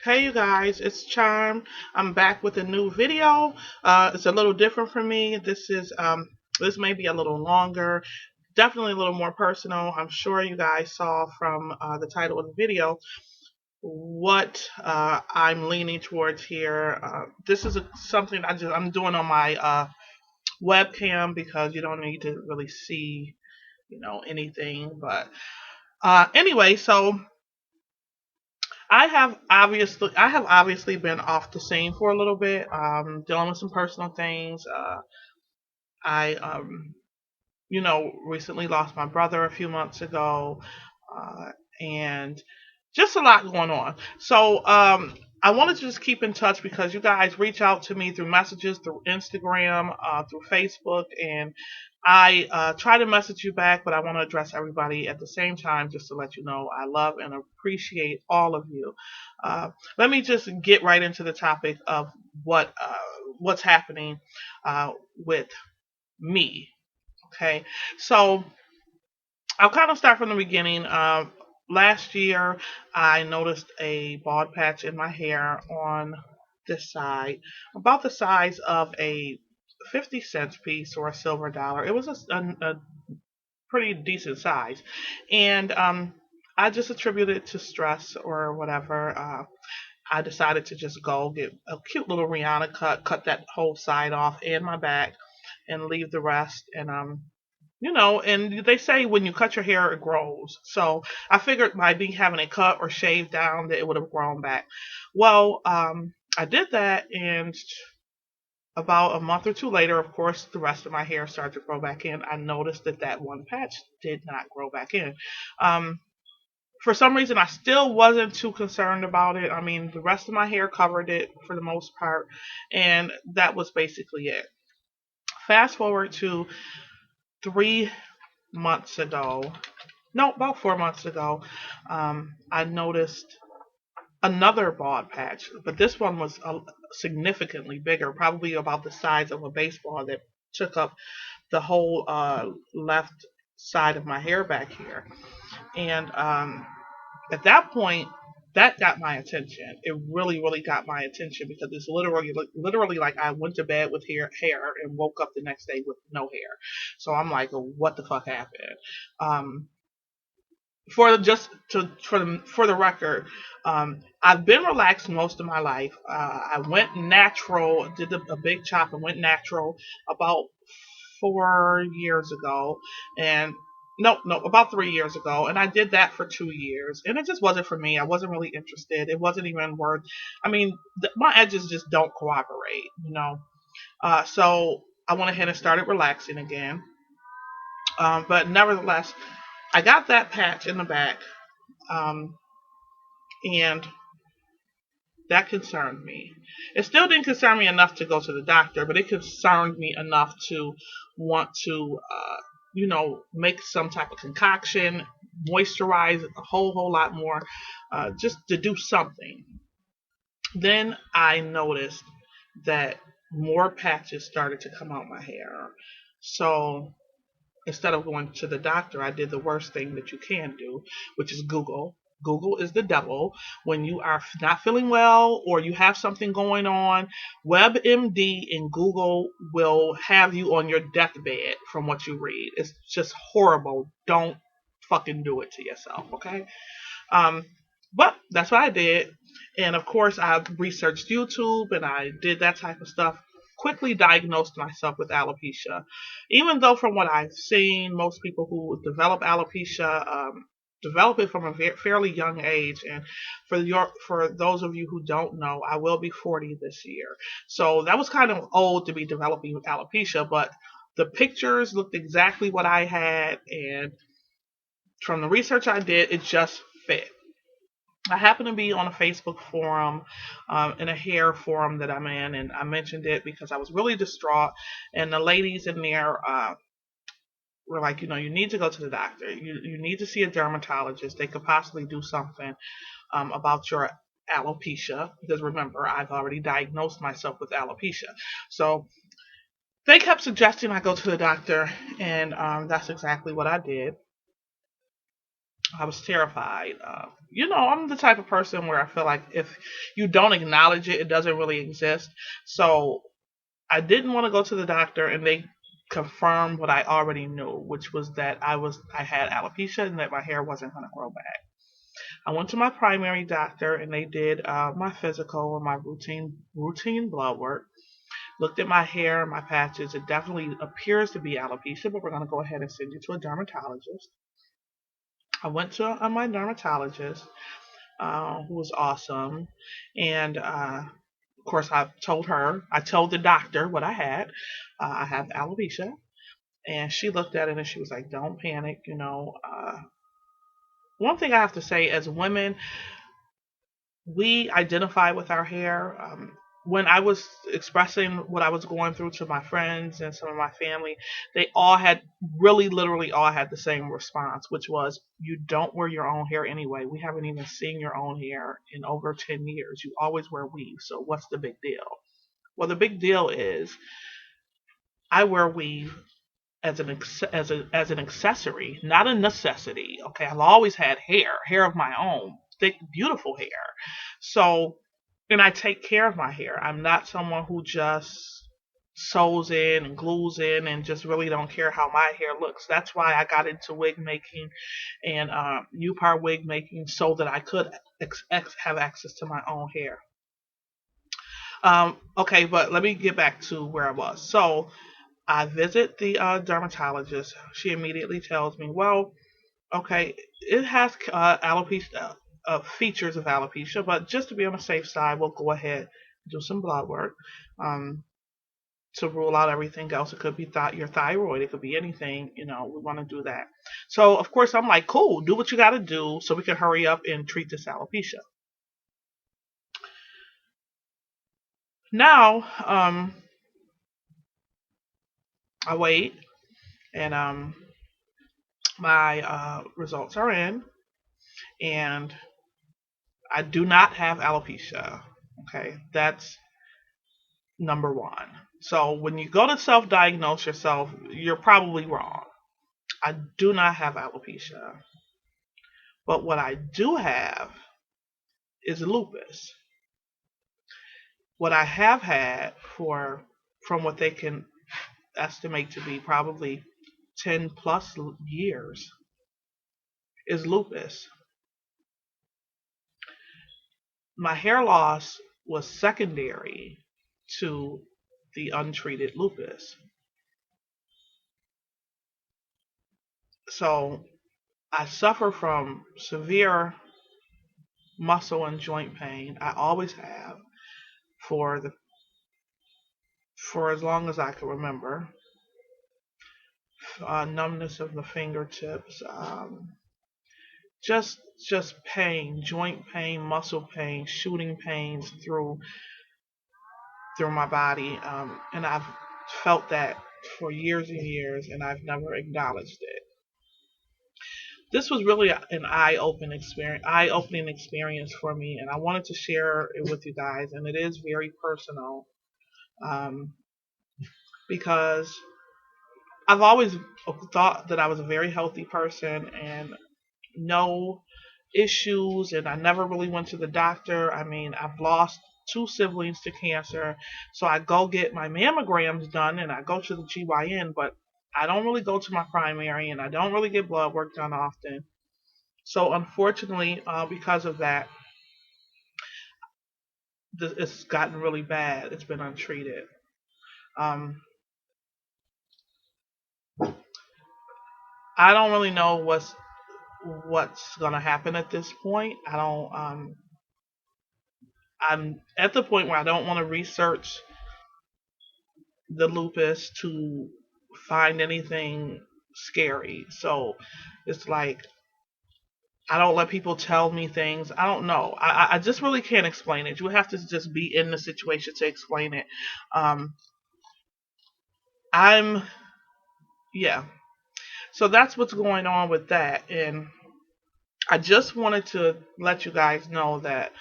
Hey you guys, it's Charm. I'm back with a new video. It's a little different for me. This may be a little longer, definitely a little more personal. I'm sure you guys saw from the title of the video what I'm leaning towards here. This is something I'm doing on my webcam because you don't need to really see, anything. But anyway, so I have obviously been off the scene for a little bit, dealing with some personal things. I recently lost my brother a few months ago, and just a lot going on. So I wanted to just keep in touch because you guys reach out to me through messages, through Instagram, through Facebook, and I try to message you back, but I want to address everybody at the same time just to let you know I love and appreciate all of you. Let me just get right into the topic of what's happening with me. Okay, so I'll kind of start from the beginning. Last year, I noticed a bald patch in my hair on this side, about the size of a 50 cents piece or a silver dollar. It was a pretty decent size. And I just attributed it to stress or whatever. I decided to just go get a cute little Rihanna cut that whole side off and my back, and leave the rest. And they say when you cut your hair, it grows. So I figured by me having it cut or shaved down that it would have grown back. Well, I did that, and about a month or two later, of course, the rest of my hair started to grow back in. I noticed that that one patch did not grow back in. Um, for some reason, I still wasn't too concerned about it. I mean, the rest of my hair covered it for the most part, and that was basically it. Fast forward to 3 months ago, no, about 4 months ago, I noticed another bald patch, but this one was significantly bigger, probably about the size of a baseball that took up the whole left side of my hair back here. And at that point, that got my attention. It really, really got my attention because it's literally like I went to bed with hair and woke up the next day with no hair. So I'm like, what the fuck happened? Um, for the record, I've been relaxed most of my life. I went natural, did a big chop and went natural about 4 years ago, and no, about 3 years ago, and I did that for 2 years, and it just wasn't for me. I wasn't really interested. It wasn't even worth. I mean, my edges just don't cooperate. So I went ahead and started relaxing again. But nevertheless, I got that patch in the back. Um, and that concerned me. It still didn't concern me enough to go to the doctor, but it concerned me enough to want to, make some type of concoction, moisturize a whole lot more, just to do something. Then I noticed that more patches started to come out my hair. So instead of going to the doctor, I did the worst thing that you can do, which is Google. Google is the devil. When you are not feeling well or you have something going on, WebMD and Google will have you on your deathbed from what you read. It's just horrible. Don't fucking do it to yourself, okay? Um, but that's what I did. And of course, I researched YouTube and I did that type of stuff. Quickly diagnosed myself with alopecia. Even though, from what I've seen, most people who develop alopecia develop it from a fairly young age. And for those of you who don't know, I will be 40 this year. So that was kind of old to be developing alopecia, but the pictures looked exactly what I had. And from the research I did, it just fit. I happen to be on a Facebook forum, in a hair forum that I'm in, and I mentioned it because I was really distraught. And the ladies in there were like, you need to go to the doctor. You need to see a dermatologist. They could possibly do something about your alopecia because remember, I've already diagnosed myself with alopecia. So they kept suggesting I go to the doctor, and that's exactly what I did. I was terrified. I'm the type of person where I feel like if you don't acknowledge it, it doesn't really exist. So I didn't want to go to the doctor, and they confirmed what I already knew, which was that I had alopecia and that my hair wasn't going to grow back. I went to my primary doctor, and they did my physical and my routine blood work. Looked at my hair and my patches. It definitely appears to be alopecia, but we're going to go ahead and send you to a dermatologist. I went to my dermatologist, who was awesome, and of course I told the doctor what I had. I have alopecia, and she looked at it and she was like, "Don't panic." One thing I have to say, as women, we identify with our hair. When I was expressing what I was going through to my friends and some of my family, they all had really, literally, all had the same response, which was, "You don't wear your own hair anyway. We haven't even seen your own hair in over 10 years. You always wear weave. So what's the big deal?" Well, the big deal is I wear weave as an accessory, not a necessity. Okay, I've always had hair of my own, thick, beautiful hair. So, and I take care of my hair. I'm not someone who just sews in and glues in and just really don't care how my hair looks. That's why I got into wig making and U-Par wig making so that I could have access to my own hair. Okay, but let me get back to where I was. So I visit the dermatologist. She immediately tells me, well, okay, it has alopecia, features of alopecia, but just to be on the safe side, we'll go ahead and do some blood work um, to rule out everything else. It could be your thyroid, it could be anything, we want to do that. So, of course, I'm like, cool, do what you got to do so we can hurry up and treat this alopecia. Now, I wait, and my results are in, and I do not have alopecia. Okay, that's number one. So when you go to self diagnose yourself, you're probably wrong. I do not have alopecia. But what I do have is lupus. What I have had from what they can estimate to be probably 10 plus years, is lupus. My hair loss was secondary to the untreated lupus. So I suffer from severe muscle and joint pain. I always have for the for as long as I can remember. Numbness of the fingertips, just pain, joint pain, muscle pain, shooting pains through my body, and I've felt that for years and years, and I've never acknowledged it. This was really an eye-opening experience for me, and I wanted to share it with you guys. And it is very personal, um, because I've always thought that I was a very healthy person and no issues, and I never really went to the doctor. I mean, I've lost two siblings to cancer, so I go get my mammograms done and I go to the GYN, but I don't really go to my primary and I don't really get blood work done often. So unfortunately, because of that, it's gotten really bad. It's been untreated. Um, I don't really know what's gonna happen at this point. I don't. I'm at the point where I don't want to research the lupus to find anything scary. So it's like I don't let people tell me things. I don't know. I just really can't explain it. You have to just be in the situation to explain it. Um, I'm yeah. So that's what's going on with that, and I just wanted to let you guys know that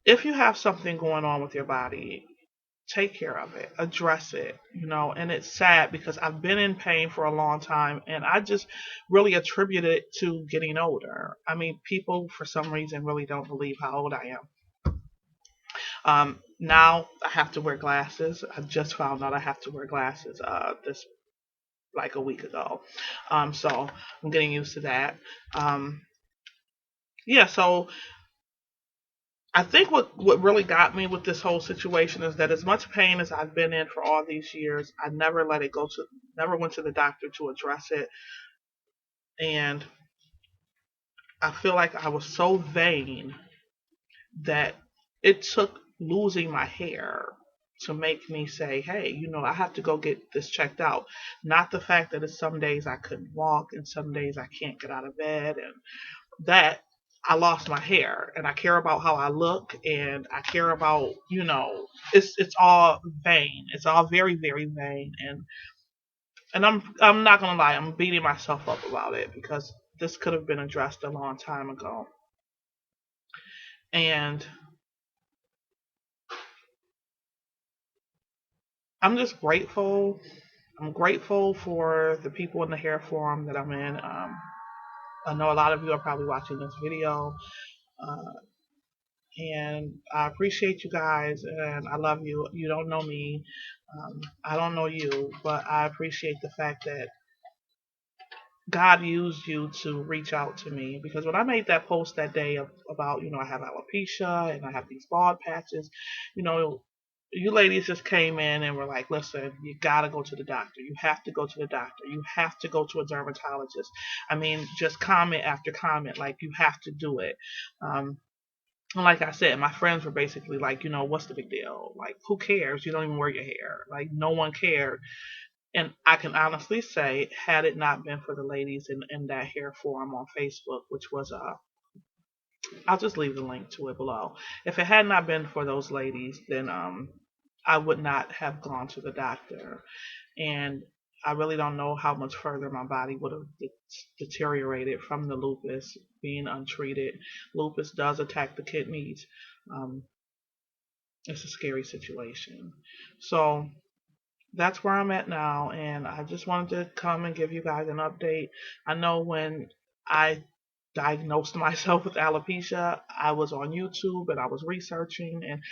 if you have something going on with your body, take care of it, address it, and it's sad because I've been in pain for a long time and I just really attribute it to getting older. I mean, people for some reason really don't believe how old I am. Now I have to wear glasses. I just found out I have to wear glasses this like a week ago. So I'm getting used to that. Um, yeah, so I think what really got me with this whole situation is that as much pain as I've been in for all these years, I never let it go to, never went to the doctor to address it, and I feel like I was so vain that it took losing my hair to make me say, hey, I have to go get this checked out. Not the fact that it's some days I couldn't walk and some days I can't get out of bed and that I lost my hair and I care about how I look and I care about, it's all vain. It's all very, very vain and I'm not gonna lie, I'm beating myself up about it because this could have been addressed a long time ago. And I'm just grateful. I'm grateful for the people in the hair forum that I'm in. I know a lot of you are probably watching this video. Uh, and I appreciate you guys, and I love you. You don't know me, I don't know you, but I appreciate the fact that God used you to reach out to me. Because when I made that post that day about, I have alopecia and I have these bald patches, you know, you ladies just came in and were like, listen, you gotta go to the doctor. You have to go to the doctor. You have to go to a dermatologist. I mean, just comment after comment, like you have to do it. Um, and like I said, my friends were basically like, what's the big deal? Like, who cares? You don't even wear your hair. Like, no one cared. And I can honestly say, had it not been for the ladies in that hair forum on Facebook, which was I'll just leave the link to it below. If it had not been for those ladies, then I would not have gone to the doctor. And I really don't know how much further my body would have deteriorated from the lupus being untreated. Lupus does attack the kidneys. Um, it's a scary situation. So that's where I'm at now, and I just wanted to come and give you guys an update. I know when I diagnosed myself with alopecia, I was on YouTube and I was researching, and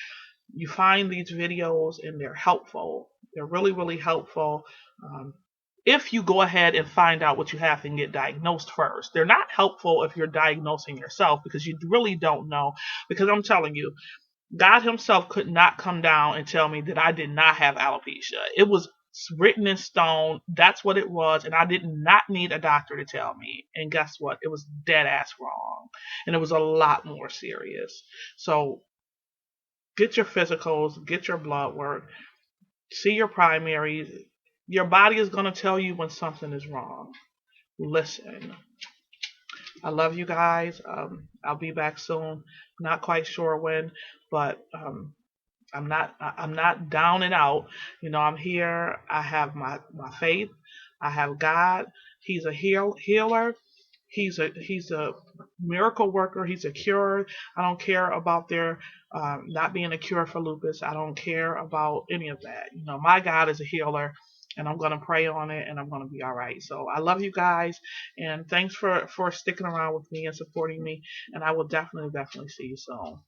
you find these videos and they're helpful. They're really, really helpful. Um, if you go ahead and find out what you have and get diagnosed first. They're not helpful if you're diagnosing yourself because you really don't know. Because I'm telling you, God Himself could not come down and tell me that I did not have alopecia. It was written in stone. That's what it was. And I did not need a doctor to tell me. And guess what? It was dead ass wrong. And it was a lot more serious. So get your physicals, get your blood work, see your primaries. Your body is going to tell you when something is wrong. Listen. I love you guys. I'll be back soon. Not quite sure when, but I'm not down and out. I'm here. I have my faith. I have God. He's a healer. He's a miracle worker. He's a cure. I don't care about there not being a cure for lupus. I don't care about any of that. My God is a healer, and I'm gonna pray on it, and I'm gonna be all right. So I love you guys, and thanks for sticking around with me and supporting me. And I will definitely see you soon.